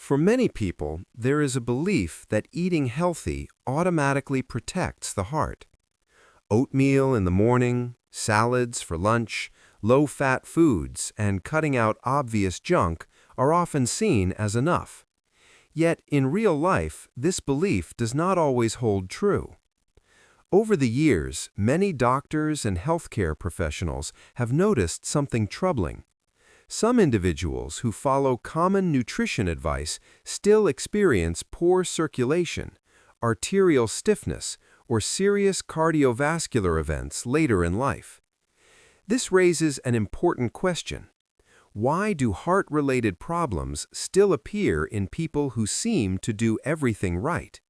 For many people, there is a belief that eating healthy automatically protects the heart. Oatmeal in the morning, salads for lunch, low-fat foods, and cutting out obvious junk are often seen as enough. Yet, in real life, this belief does not always hold true. Over the years, many doctors and healthcare professionals have noticed something troubling. Some individuals who follow common nutrition advice still experience poor circulation, arterial stiffness, or serious cardiovascular events later in life. This raises an important question. Why do heart-related problems still appear in people who seem to do everything right?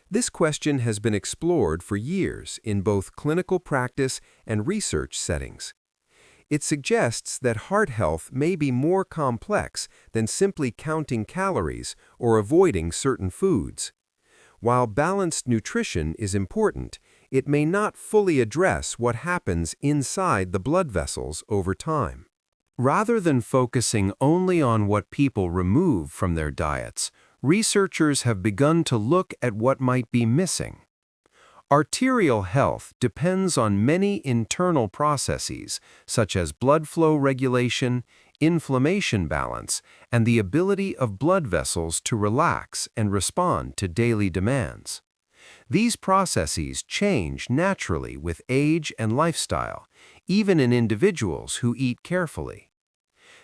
This question has been explored for years in both clinical practice and research settings. It suggests that heart health may be more complex than simply counting calories or avoiding certain foods. While balanced nutrition is important, it may not fully address what happens inside the blood vessels over time. Rather than focusing only on what people remove from their diets, researchers have begun to look at what might be missing. Arterial health depends on many internal processes, such as blood flow regulation, inflammation balance, and the ability of blood vessels to relax and respond to daily demands. These processes change naturally with age and lifestyle, even in individuals who eat carefully.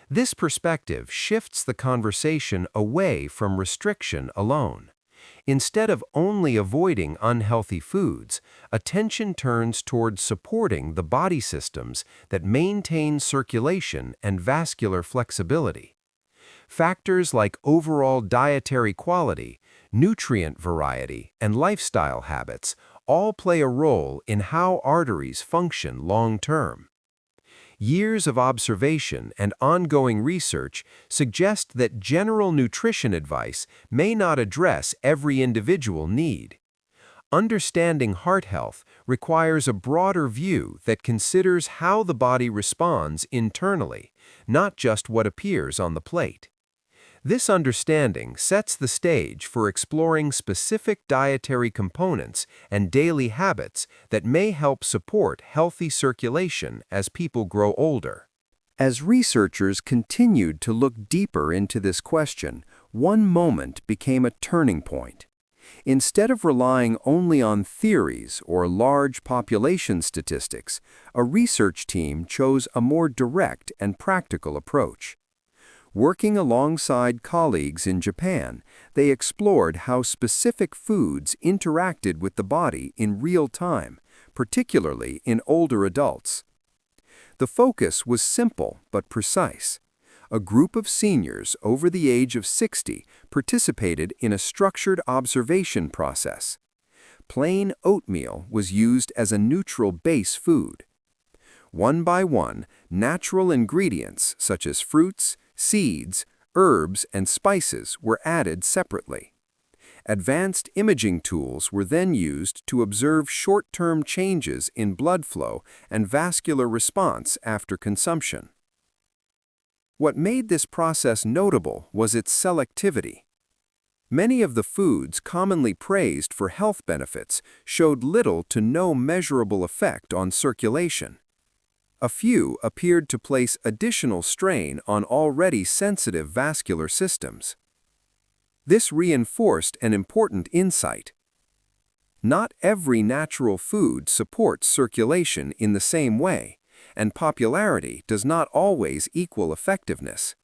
This perspective shifts the conversation away from restriction alone. Instead of only avoiding unhealthy foods, attention turns toward supporting the body systems that maintain circulation and vascular flexibility. Factors like overall dietary quality, nutrient variety, and lifestyle habits all play a role in how arteries function long-term. Years of observation and ongoing research suggest that general nutrition advice may not address every individual need. Understanding heart health requires a broader view that considers how the body responds internally, not just what appears on the plate. This understanding sets the stage for exploring specific dietary components and daily habits that may help support healthy circulation as people grow older. As researchers continued to look deeper into this question, one moment became a turning point. Instead of relying only on theories or large population statistics, a research team chose a more direct and practical approach. Working alongside colleagues in Japan, they explored how specific foods interacted with the body in real time, particularly in older adults. The focus was simple but precise. A group of seniors over the age of 60 participated in a structured observation process. Plain oatmeal was used as a neutral base food. One by one, natural ingredients such as fruits, seeds, herbs, and spices were added separately. Advanced imaging tools were then used to observe short-term changes in blood flow and vascular response after consumption. What made this process notable was its selectivity. Many of the foods commonly praised for health benefits showed little to no measurable effect on circulation. A few appeared to place additional strain on already sensitive vascular systems. This reinforced an important insight. Not every natural food supports circulation in the same way, and popularity does not always equal effectiveness.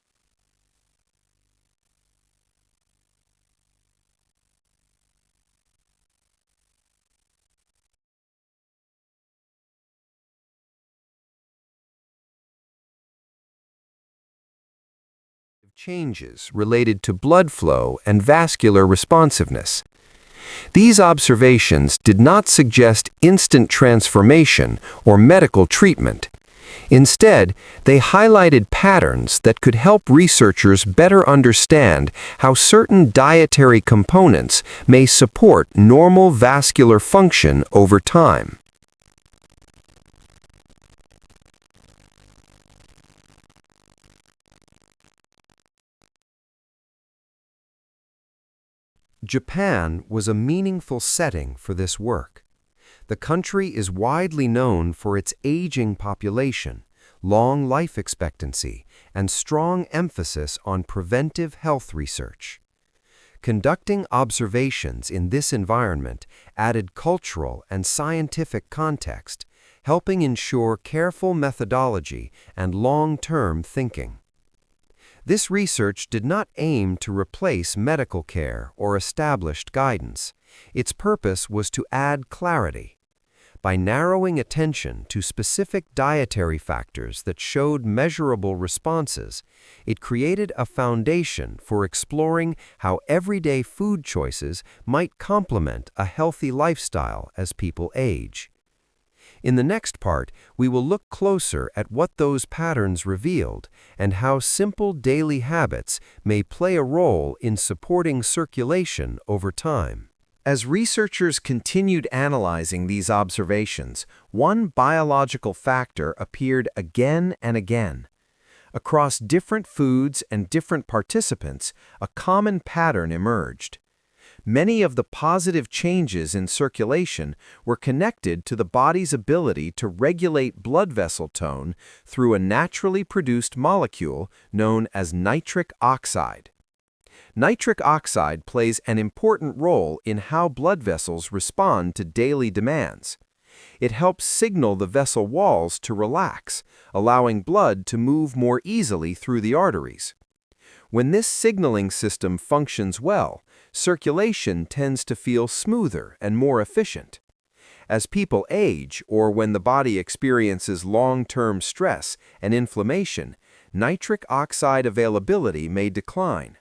Changes related to blood flow and vascular responsiveness. These observations did not suggest instant transformation or medical treatment. Instead, they highlighted patterns that could help researchers better understand how certain dietary components may support normal vascular function over time. Japan was a meaningful setting for this work. The country is widely known for its aging population, long life expectancy, and strong emphasis on preventive health research. Conducting observations in this environment added cultural and scientific context, helping ensure careful methodology and long-term thinking. This research did not aim to replace medical care or established guidance. Its purpose was to add clarity. By narrowing attention to specific dietary factors that showed measurable responses, it created a foundation for exploring how everyday food choices might complement a healthy lifestyle as people age. In the next part, we will look closer at what those patterns revealed and how simple daily habits may play a role in supporting circulation over time. As researchers continued analyzing these observations, one biological factor appeared again and again. Across different foods and different participants, a common pattern emerged. Many of the positive changes in circulation were connected to the body's ability to regulate blood vessel tone through a naturally produced molecule known as nitric oxide. Nitric oxide plays an important role in how blood vessels respond to daily demands. It helps signal the vessel walls to relax, allowing blood to move more easily through the arteries. When this signaling system functions well, circulation tends to feel smoother and more efficient. As people age or when the body experiences long-term stress and inflammation, nitric oxide availability may decline.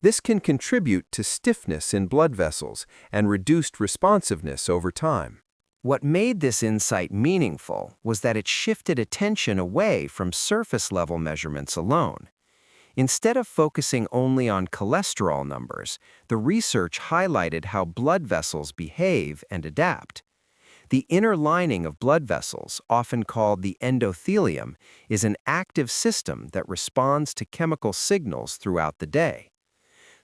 This can contribute to stiffness in blood vessels and reduced responsiveness over time. What made this insight meaningful was that it shifted attention away from surface-level measurements alone. Instead of focusing only on cholesterol numbers, the research highlighted how blood vessels behave and adapt. The inner lining of blood vessels, often called the endothelium, is an active system that responds to chemical signals throughout the day.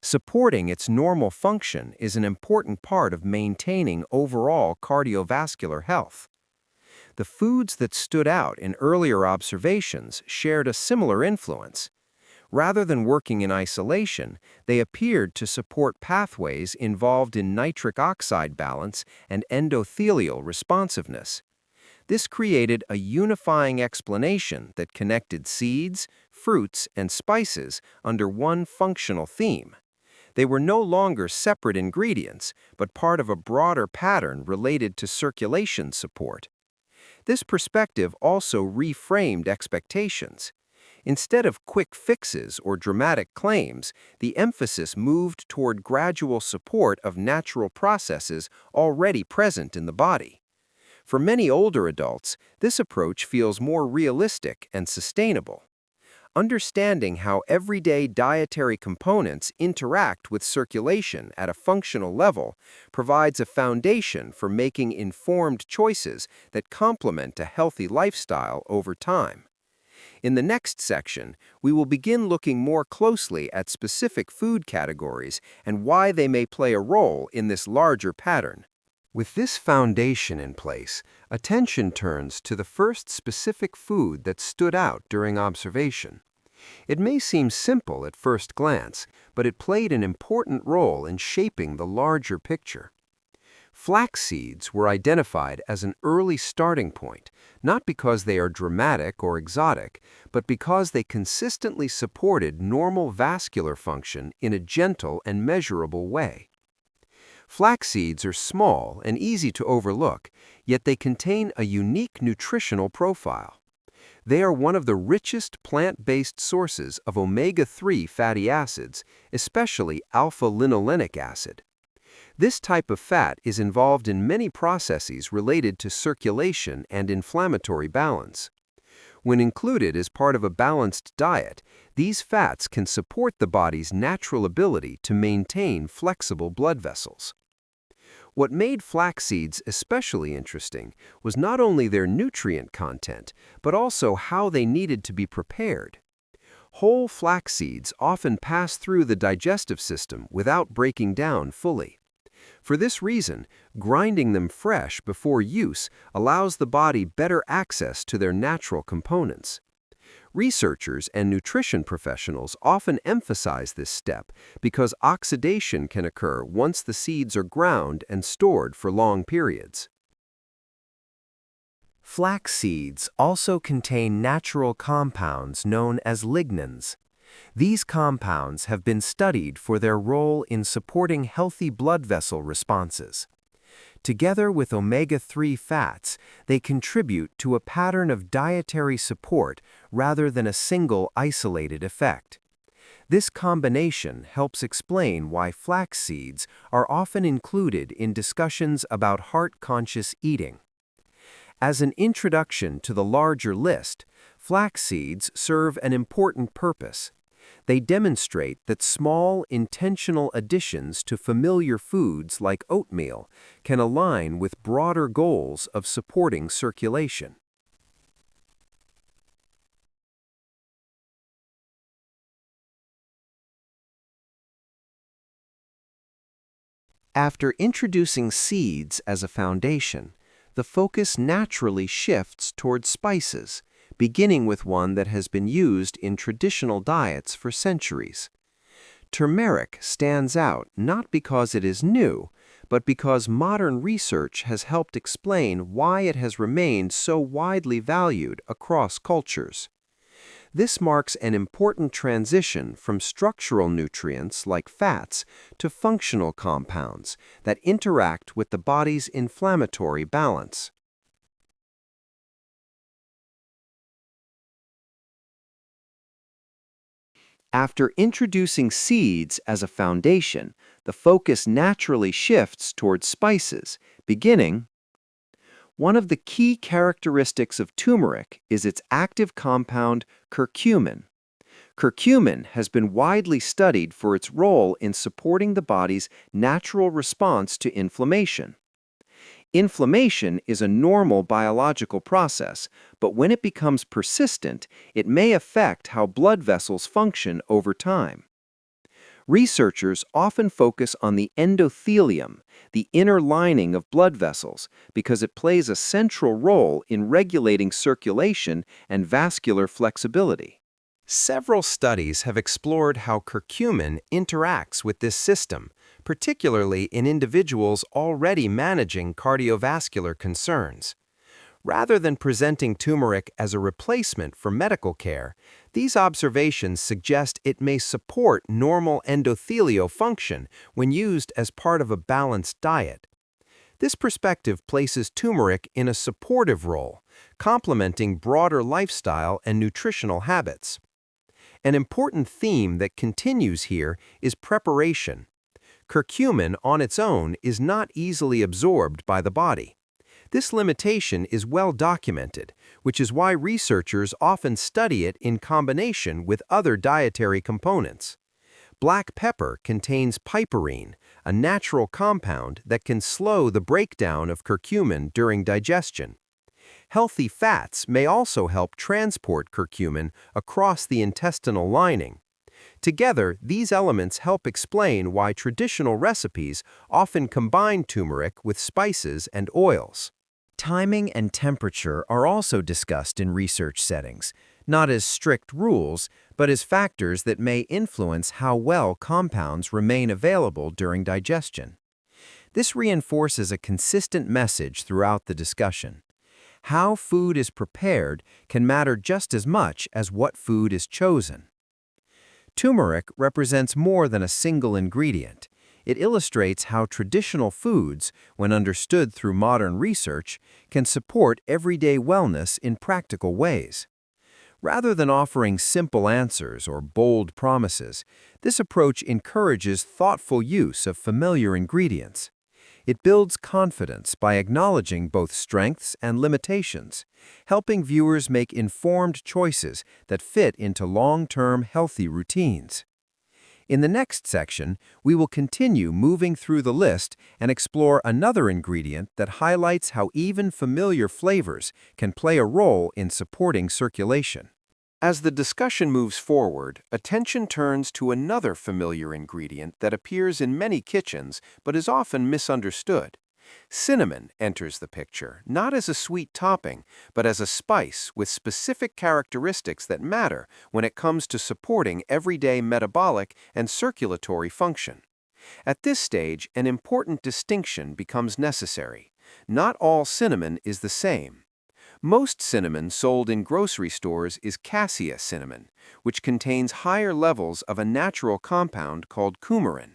Supporting its normal function is an important part of maintaining overall cardiovascular health. The foods that stood out in earlier observations shared a similar influence. Rather than working in isolation, they appeared to support pathways involved in nitric oxide balance and endothelial responsiveness. This created a unifying explanation that connected seeds, fruits, and spices under one functional theme. They were no longer separate ingredients, but part of a broader pattern related to circulation support. This perspective also reframed expectations. Instead of quick fixes or dramatic claims, the emphasis moved toward gradual support of natural processes already present in the body. For many older adults, this approach feels more realistic and sustainable. Understanding how everyday dietary components interact with circulation at a functional level provides a foundation for making informed choices that complement a healthy lifestyle over time. In the next section, we will begin looking more closely at specific food categories and why they may play a role in this larger pattern. With this foundation in place, attention turns to the first specific food that stood out during observation. It may seem simple at first glance, but it played an important role in shaping the larger picture. Flax seeds were identified as an early starting point, not because they are dramatic or exotic, but because they consistently supported normal vascular function in a gentle and measurable way. Flax seeds are small and easy to overlook, yet they contain a unique nutritional profile. They are one of the richest plant-based sources of omega-3 fatty acids, especially alpha-linolenic acid. This type of fat is involved in many processes related to circulation and inflammatory balance. When included as part of a balanced diet, these fats can support the body's natural ability to maintain flexible blood vessels. What made flax seeds especially interesting was not only their nutrient content, but also how they needed to be prepared. Whole flax seeds often pass through the digestive system without breaking down fully. For this reason, grinding them fresh before use allows the body better access to their natural components. Researchers and nutrition professionals often emphasize this step because oxidation can occur once the seeds are ground and stored for long periods. Flax seeds also contain natural compounds known as lignans. These compounds have been studied for their role in supporting healthy blood vessel responses. Together with omega-3 fats, they contribute to a pattern of dietary support rather than a single isolated effect. This combination helps explain why flax seeds are often included in discussions about heart-conscious eating. As an introduction to the larger list, flax seeds serve an important purpose. They demonstrate that small, intentional additions to familiar foods like oatmeal can align with broader goals of supporting circulation. After introducing seeds as a foundation, the focus naturally shifts toward spices, beginning with one that has been used in traditional diets for centuries. Turmeric stands out not because it is new, but because modern research has helped explain why it has remained so widely valued across cultures. This marks an important transition from structural nutrients like fats to functional compounds that interact with the body's inflammatory balance. After introducing seeds as a foundation, the focus naturally shifts toward spices, beginning. One of the key characteristics of turmeric is its active compound, curcumin. Curcumin has been widely studied for its role in supporting the body's natural response to inflammation. Inflammation is a normal biological process, but when it becomes persistent, it may affect how blood vessels function over time. Researchers often focus on the endothelium, the inner lining of blood vessels, because it plays a central role in regulating circulation and vascular flexibility. Several studies have explored how curcumin interacts with this system, particularly in individuals already managing cardiovascular concerns. Rather than presenting turmeric as a replacement for medical care, these observations suggest it may support normal endothelial function when used as part of a balanced diet. This perspective places turmeric in a supportive role, complementing broader lifestyle and nutritional habits. An important theme that continues here is preparation. Curcumin on its own is not easily absorbed by the body. This limitation is well documented, which is why researchers often study it in combination with other dietary components. Black pepper contains piperine, a natural compound that can slow the breakdown of curcumin during digestion. Healthy fats may also help transport curcumin across the intestinal lining. Together, these elements help explain why traditional recipes often combine turmeric with spices and oils. Timing and temperature are also discussed in research settings, not as strict rules, but as factors that may influence how well compounds remain available during digestion. This reinforces a consistent message throughout the discussion. How food is prepared can matter just as much as what food is chosen. Turmeric represents more than a single ingredient. It illustrates how traditional foods, when understood through modern research, can support everyday wellness in practical ways. Rather than offering simple answers or bold promises, this approach encourages thoughtful use of familiar ingredients. It builds confidence by acknowledging both strengths and limitations, helping viewers make informed choices that fit into long-term healthy routines. In the next section, we will continue moving through the list and explore another ingredient that highlights how even familiar flavors can play a role in supporting circulation. As the discussion moves forward, attention turns to another familiar ingredient that appears in many kitchens but is often misunderstood. Cinnamon enters the picture, not as a sweet topping, but as a spice with specific characteristics that matter when it comes to supporting everyday metabolic and circulatory function. At this stage, an important distinction becomes necessary. Not all cinnamon is the same. Most cinnamon sold in grocery stores is cassia cinnamon, which contains higher levels of a natural compound called coumarin.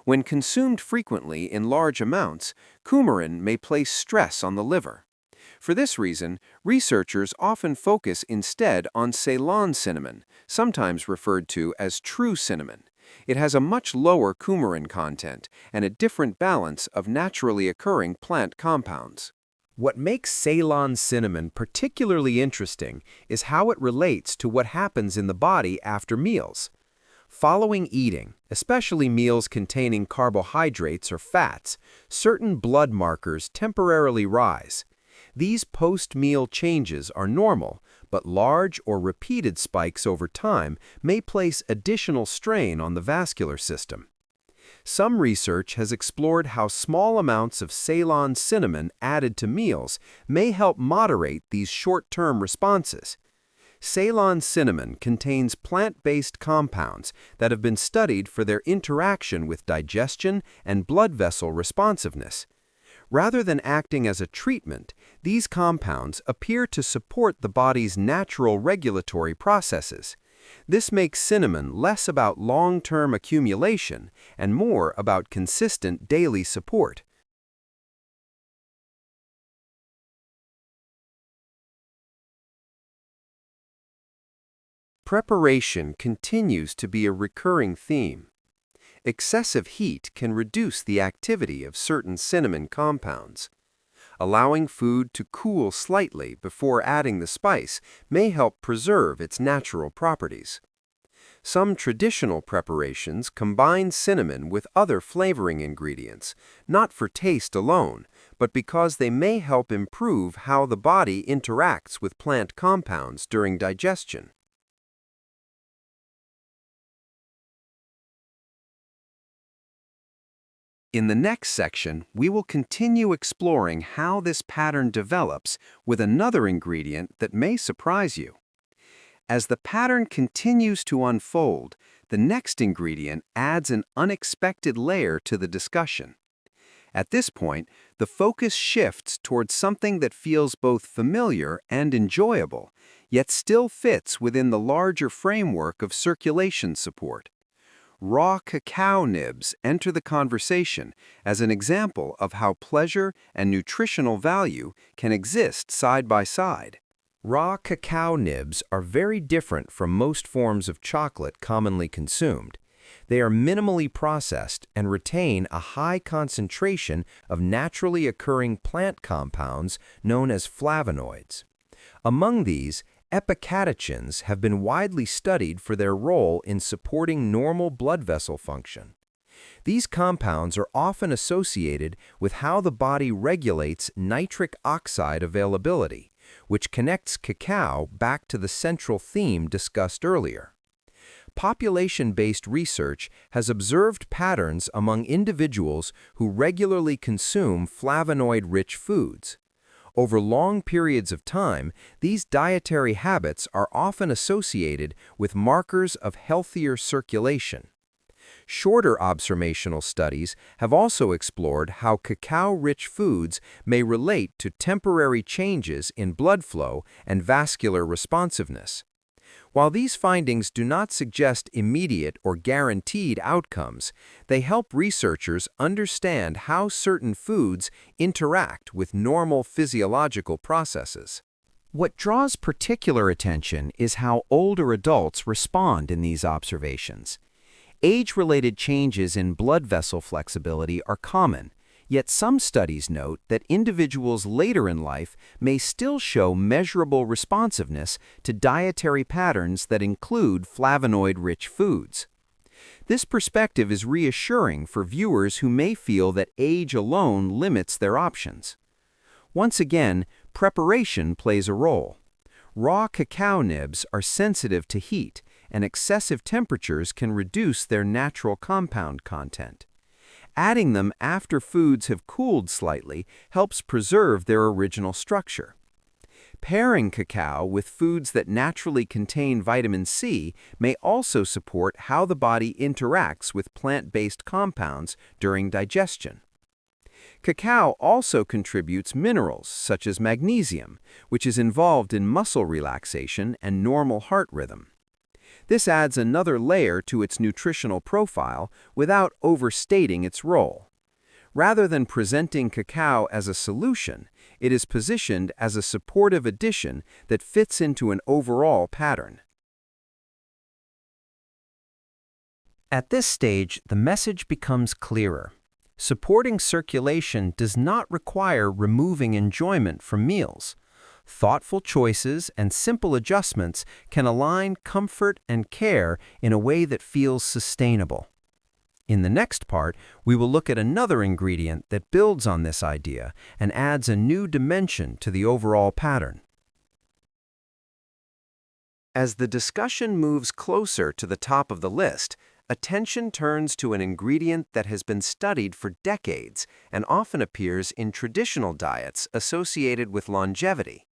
When consumed frequently in large amounts, coumarin may place stress on the liver. For this reason, researchers often focus instead on Ceylon cinnamon, sometimes referred to as true cinnamon. It has a much lower coumarin content and a different balance of naturally occurring plant compounds. What makes Ceylon cinnamon particularly interesting is how it relates to what happens in the body after meals. Following eating, especially meals containing carbohydrates or fats, certain blood markers temporarily rise. These post-meal changes are normal, but large or repeated spikes over time may place additional strain on the vascular system. Some research has explored how small amounts of Ceylon cinnamon added to meals may help moderate these short-term responses. Ceylon cinnamon contains plant-based compounds that have been studied for their interaction with digestion and blood vessel responsiveness. Rather than acting as a treatment, these compounds appear to support the body's natural regulatory processes. This makes cinnamon less about long-term accumulation and more about consistent daily support. Preparation continues to be a recurring theme. Excessive heat can reduce the activity of certain cinnamon compounds. Allowing food to cool slightly before adding the spice may help preserve its natural properties. Some traditional preparations combine cinnamon with other flavoring ingredients, not for taste alone, but because they may help improve how the body interacts with plant compounds during digestion. In the next section, we will continue exploring how this pattern develops with another ingredient that may surprise you. As the pattern continues to unfold, the next ingredient adds an unexpected layer to the discussion. At this point, the focus shifts towards something that feels both familiar and enjoyable, yet still fits within the larger framework of circulation support. Raw cacao nibs enter the conversation as an example of how pleasure and nutritional value can exist side by side. Raw cacao nibs are very different from most forms of chocolate commonly consumed. They are minimally processed and retain a high concentration of naturally occurring plant compounds known as flavonoids. Among these, epicatechins have been widely studied for their role in supporting normal blood vessel function. These compounds are often associated with how the body regulates nitric oxide availability, which connects cacao back to the central theme discussed earlier. Population-based research has observed patterns among individuals who regularly consume flavonoid-rich foods. Over long periods of time, these dietary habits are often associated with markers of healthier circulation. Shorter observational studies have also explored how cacao-rich foods may relate to temporary changes in blood flow and vascular responsiveness. While these findings do not suggest immediate or guaranteed outcomes, they help researchers understand how certain foods interact with normal physiological processes. What draws particular attention is how older adults respond in these observations. Age-related changes in blood vessel flexibility are common, yet some studies note that individuals later in life may still show measurable responsiveness to dietary patterns that include flavonoid-rich foods. This perspective is reassuring for viewers who may feel that age alone limits their options. Once again, preparation plays a role. Raw cacao nibs are sensitive to heat, and excessive temperatures can reduce their natural compound content. Adding them after foods have cooled slightly helps preserve their original structure. Pairing cacao with foods that naturally contain vitamin C may also support how the body interacts with plant-based compounds during digestion. Cacao also contributes minerals such as magnesium, which is involved in muscle relaxation and normal heart rhythm. This adds another layer to its nutritional profile without overstating its role. Rather than presenting cacao as a solution, it is positioned as a supportive addition that fits into an overall pattern. At this stage, the message becomes clearer. Supporting circulation does not require removing enjoyment from meals. Thoughtful choices and simple adjustments can align comfort and care in a way that feels sustainable. In the next part, we will look at another ingredient that builds on this idea and adds a new dimension to the overall pattern. As the discussion moves closer to the top of the list, attention turns to an ingredient that has been studied for decades and often appears in traditional diets associated with longevity.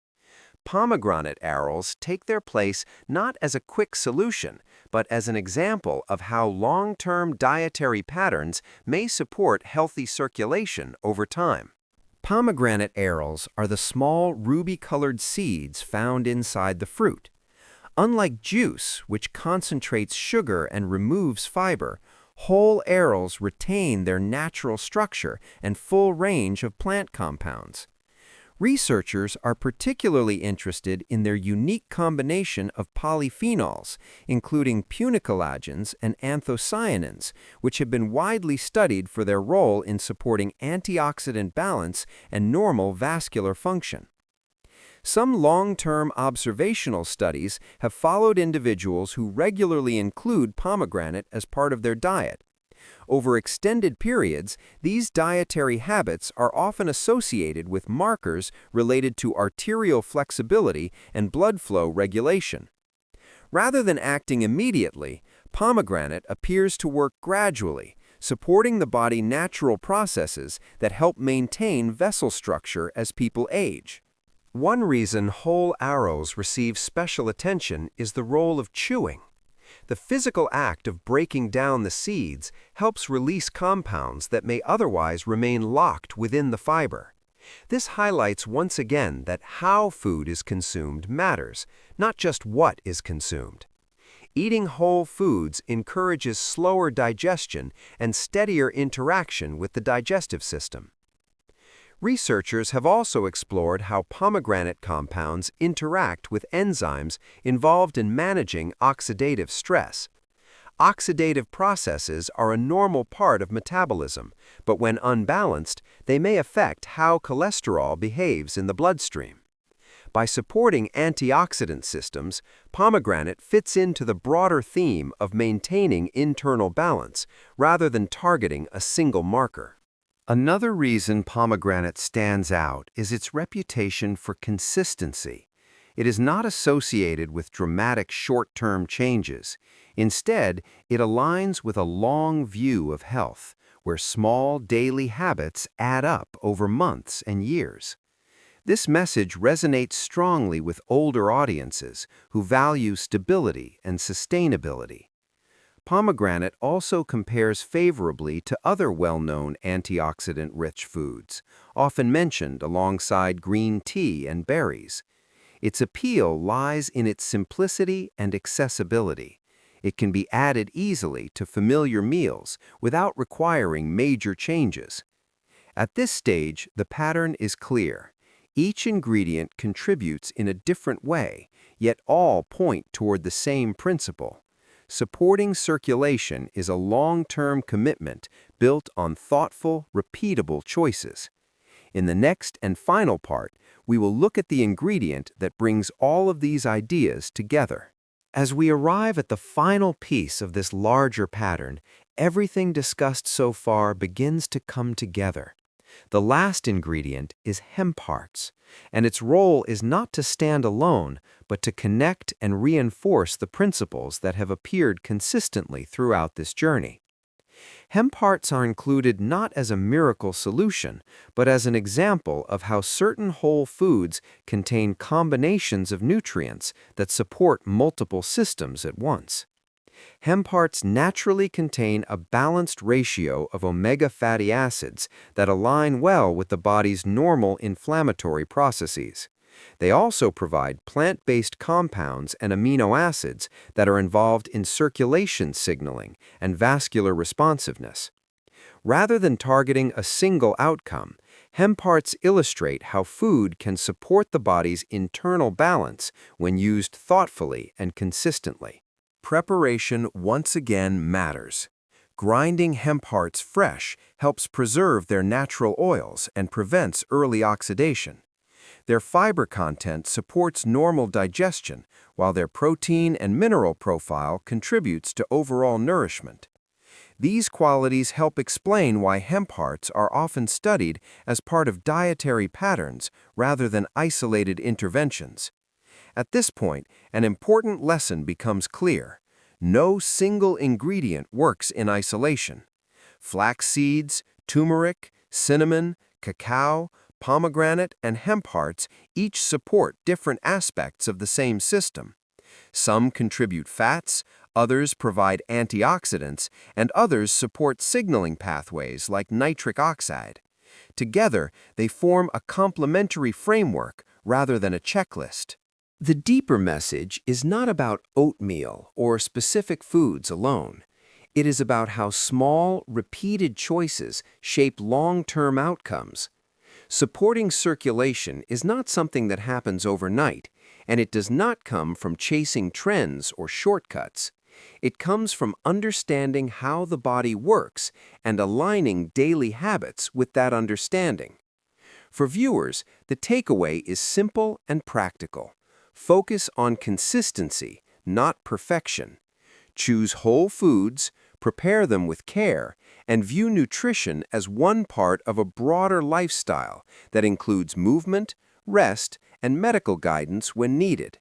Pomegranate arils take their place not as a quick solution, but as an example of how long-term dietary patterns may support healthy circulation over time. Pomegranate arils are the small ruby-colored seeds found inside the fruit. Unlike juice, which concentrates sugar and removes fiber, whole arils retain their natural structure and full range of plant compounds. Researchers are particularly interested in their unique combination of polyphenols, including punicolagens and anthocyanins, which have been widely studied for their role in supporting antioxidant balance and normal vascular function. Some long-term observational studies have followed individuals who regularly include pomegranate as part of their diet. Over extended periods, these dietary habits are often associated with markers related to arterial flexibility and blood flow regulation. Rather than acting immediately, pomegranate appears to work gradually, supporting the body's natural processes that help maintain vessel structure as people age. One reason whole arils receive special attention is the role of chewing. The physical act of breaking down the seeds helps release compounds that may otherwise remain locked within the fiber. This highlights once again that how food is consumed matters, not just what is consumed. Eating whole foods encourages slower digestion and steadier interaction with the digestive system. Researchers have also explored how pomegranate compounds interact with enzymes involved in managing oxidative stress. Oxidative processes are a normal part of metabolism, but when unbalanced, they may affect how cholesterol behaves in the bloodstream. By supporting antioxidant systems, pomegranate fits into the broader theme of maintaining internal balance rather than targeting a single marker. Another reason pomegranate stands out is its reputation for consistency. It is not associated with dramatic short-term changes. Instead, it aligns with a long view of health, where small daily habits add up over months and years. This message resonates strongly with older audiences who value stability and sustainability. Pomegranate also compares favorably to other well-known antioxidant-rich foods, often mentioned alongside green tea and berries. Its appeal lies in its simplicity and accessibility. It can be added easily to familiar meals without requiring major changes. At this stage, the pattern is clear. Each ingredient contributes in a different way, yet all point toward the same principle. Supporting circulation is a long-term commitment built on thoughtful, repeatable choices. In the next and final part, we will look at the ingredient that brings all of these ideas together. As we arrive at the final piece of this larger pattern, everything discussed so far begins to come together. The last ingredient is hemp hearts, and its role is not to stand alone, but to connect and reinforce the principles that have appeared consistently throughout this journey. Hemp hearts are included not as a miracle solution, but as an example of how certain whole foods contain combinations of nutrients that support multiple systems at once. Hemp hearts naturally contain a balanced ratio of omega fatty acids that align well with the body's normal inflammatory processes. They also provide plant-based compounds and amino acids that are involved in circulation signaling and vascular responsiveness. Rather than targeting a single outcome, hemp hearts illustrate how food can support the body's internal balance when used thoughtfully and consistently. Preparation once again matters. Grinding hemp hearts fresh helps preserve their natural oils and prevents early oxidation. Their fiber content supports normal digestion, while their protein and mineral profile contributes to overall nourishment. These qualities help explain why hemp hearts are often studied as part of dietary patterns rather than isolated interventions. At this point, an important lesson becomes clear. No single ingredient works in isolation. Flax seeds, turmeric, cinnamon, cacao, pomegranate, and hemp hearts each support different aspects of the same system. Some contribute fats, others provide antioxidants, and others support signaling pathways like nitric oxide. Together, they form a complementary framework rather than a checklist. The deeper message is not about oatmeal or specific foods alone. It is about how small, repeated choices shape long-term outcomes. Supporting circulation is not something that happens overnight, and it does not come from chasing trends or shortcuts. It comes from understanding how the body works and aligning daily habits with that understanding. For viewers, the takeaway is simple and practical. Focus on consistency, not perfection. Choose whole foods, prepare them with care, and view nutrition as one part of a broader lifestyle that includes movement, rest, and medical guidance when needed.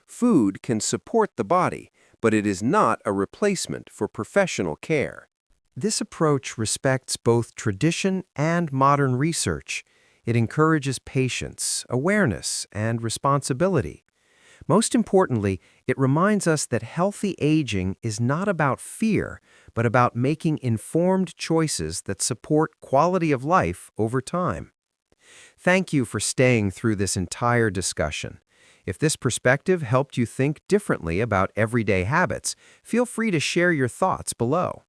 Food can support the body, but it is not a replacement for professional care. This approach respects both tradition and modern research. It encourages patience, awareness, and responsibility. Most importantly, it reminds us that healthy aging is not about fear, but about making informed choices that support quality of life over time. Thank you for staying through this entire discussion. If this perspective helped you think differently about everyday habits, feel free to share your thoughts below.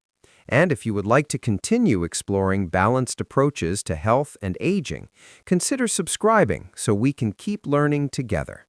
And if you would like to continue exploring balanced approaches to health and aging, consider subscribing so we can keep learning together.